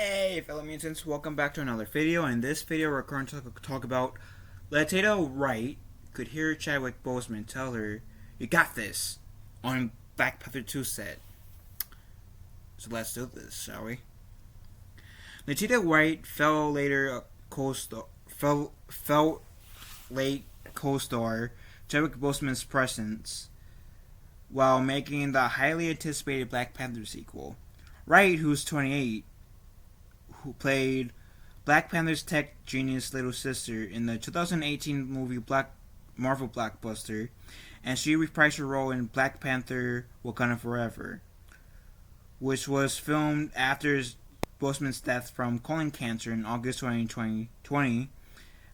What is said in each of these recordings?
Hey fellow mutants, welcome back to another video. In this video we're going to talk about Letitia Wright could hear Chadwick Bosemen tell her, "You got this," on Black Panther 2 set. So let's do this, shall we? Letitia Wright fell late co-star Chadwick Boseman's presence while making the highly anticipated Black Panther sequel. Wright, who's 28, who played Black Panther's tech genius little sister in the 2018 movie Marvel blockbuster, and she reprised her role in Black Panther: Wakanda Forever, which was filmed after Boseman's death from colon cancer in August 2020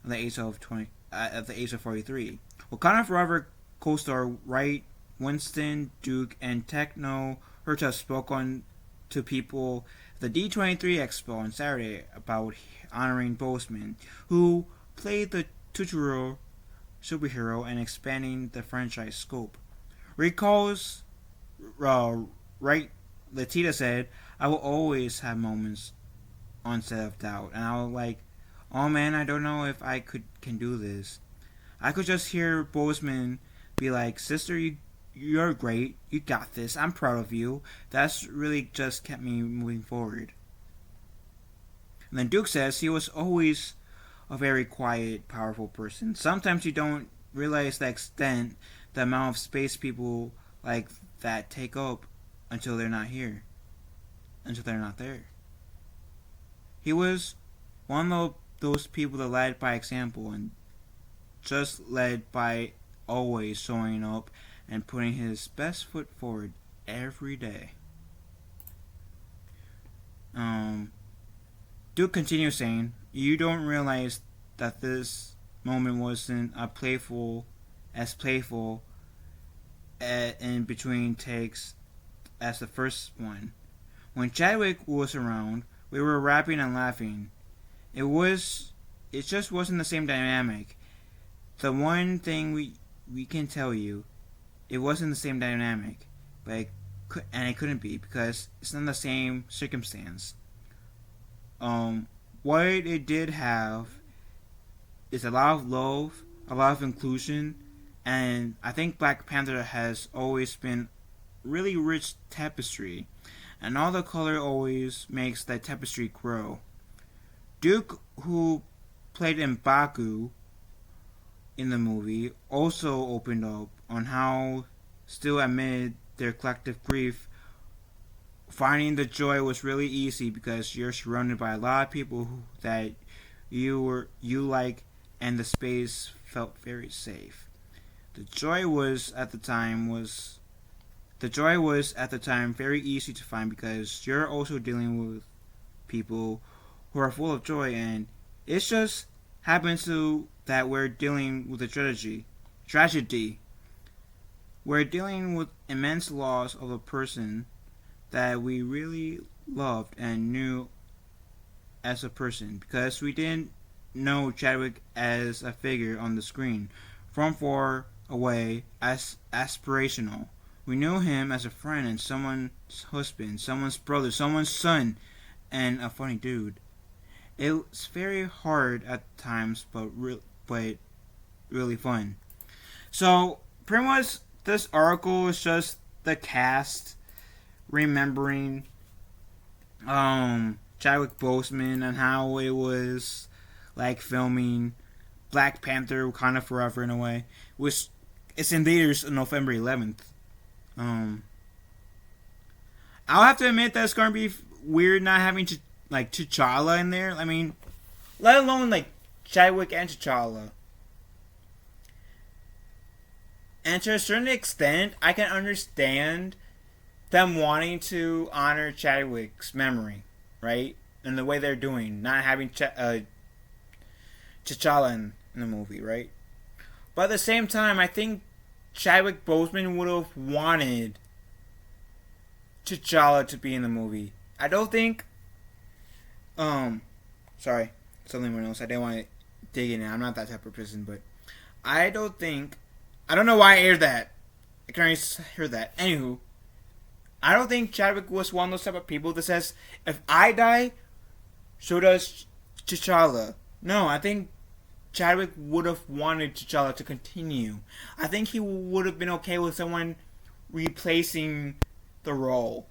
at the age of 43. Wakanda Forever co-star Wright, Winston Duke, and Techno Herta spoke on to people at the D23 Expo on Saturday about honoring Boseman, who played the titular superhero and expanding the franchise scope. Recalls Wright, Letitia said, "I will always have moments on set of doubt, and I was like, oh man, I don't know if I can do this. I could just hear Boseman be like, sister, you're great. You got this. I'm proud of you. That's really just kept me moving forward." And then Duke says he was always a very quiet, powerful person. Sometimes you don't realize the extent, the amount of space people like that take up until they're not here. Until they're not there. He was one of those people that led by example and just led by always showing up and putting his best foot forward every day. Duke continues saying, "You don't realize that this moment wasn't playful in between takes as the first one. When Chadwick was around, we were rapping and laughing. It just wasn't the same dynamic. The one thing we can tell you, it wasn't the same dynamic, but it couldn't be because it's not the same circumstance. What it did have is a lot of love, a lot of inclusion, and I think Black Panther has always been really rich tapestry, and all the color always makes that tapestry grow." Duke, who played M'Baku in the movie, also opened up on how, still amid their collective grief, finding the joy was really easy because you're surrounded by a lot of people that you like, and the space felt very safe. The joy was at the time very easy to find because you're also dealing with people who are full of joy, and it just happens to that we're dealing with a tragedy. We're dealing with immense loss of a person that we really loved and knew as a person, because we didn't know Chadwick as a figure on the screen from far away as aspirational. We knew him as a friend and someone's husband, someone's brother, someone's son, and a funny dude. It's very hard at times, but really fun. So pretty much this article is just the cast remembering Chadwick Boseman and how it was like filming Black Panther: Wakanda Forever in a way, which it's in theaters on November 11th. I'll have to admit that it's gonna be weird not having T'Challa in there. I mean, let alone like Chadwick and T'Challa. And to a certain extent, I can understand them wanting to honor Chadwick's memory, right? And the way they're doing, not having T'Challa in the movie, right? But at the same time, I think Chadwick Boseman would have wanted T'Challa to be in the movie. I don't think. Sorry, something else. I didn't want to dig in it. I'm not that type of person, but I don't know why I aired that. I can already hear that. Anywho, I don't think Chadwick was one of those type of people that says, if I die, So does T'Challa. No, I think Chadwick would have wanted T'Challa to continue. I think he would have been okay with someone replacing the role.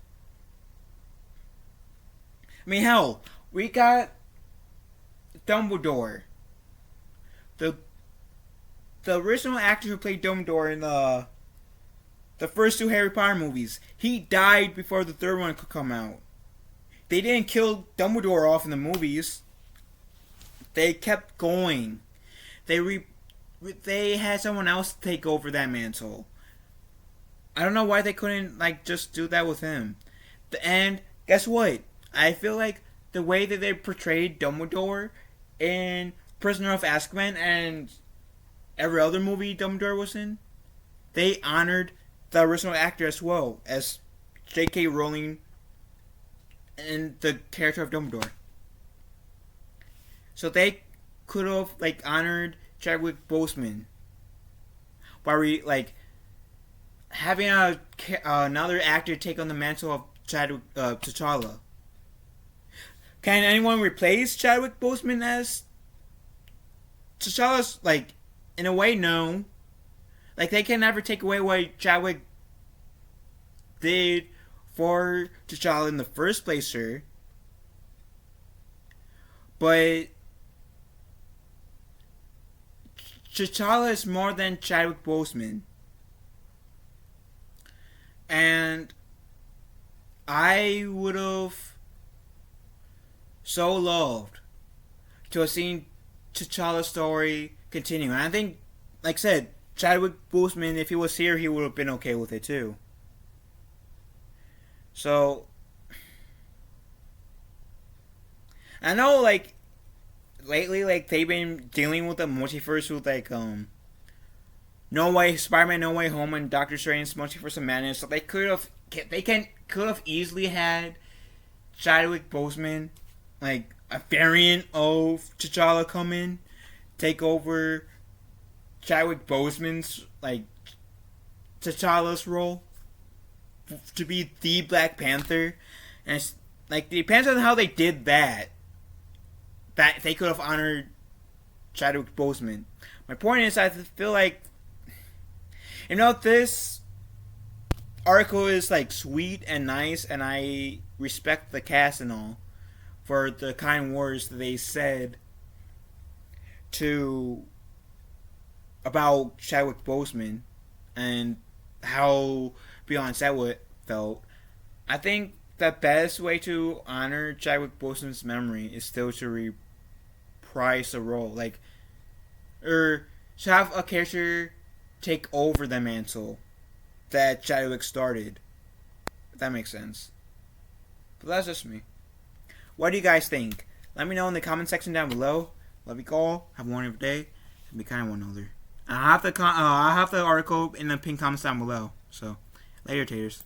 I mean, hell, we got Dumbledore. The the original actor who played Dumbledore in the first two Harry Potter movies, he died before the third one could come out. They didn't kill Dumbledore off in the movies. They kept going. They had someone else take over that mantle. I don't know why they couldn't just do that with him. And guess what? I feel like the way that they portrayed Dumbledore in Prisoner of Azkaban and every other movie Dumbledore was in, they honored the original actor as well as J.K. Rowling and the character of Dumbledore. So they could have honored Chadwick Bosemen by having another actor take on the mantle of T'Challa. Can anyone replace Chadwick Boseman as T'Challa's? In a way, no. They can never take away what Chadwick did for T'Challa in the first place, sir. But T'Challa is more than Chadwick Boseman. And I would have so loved to have seen T'Challa's story continue. And I think, like I said, Chadwick Boseman, if he was here, he would have been okay with it too. So, I know, lately, they've been dealing with the multiverse with, No Way, Spider-Man No Way Home and Doctor Strange Multiverse of Madness. So they could have easily had Chadwick Boseman, a variant of T'Challa, come in, take over Chadwick Boseman's T'Challa's role to be the Black Panther, and it depends on how they did that. That they could have honored Chadwick Boseman. My point is, I feel this article is sweet and nice, and I respect the cast and all for the kind words that they said about Chadwick Boseman and how Beyond Chadwick felt. I think the best way to honor Chadwick Boseman's memory is still to reprise the role, or to have a character take over the mantle that Chadwick started. If that makes sense. But that's just me. What do you guys think? Let me know in the comment section down below. Love you all. Have a wonderful day. And be kind to one another. I'll have the article in the pinned comments down below. So, later, taters.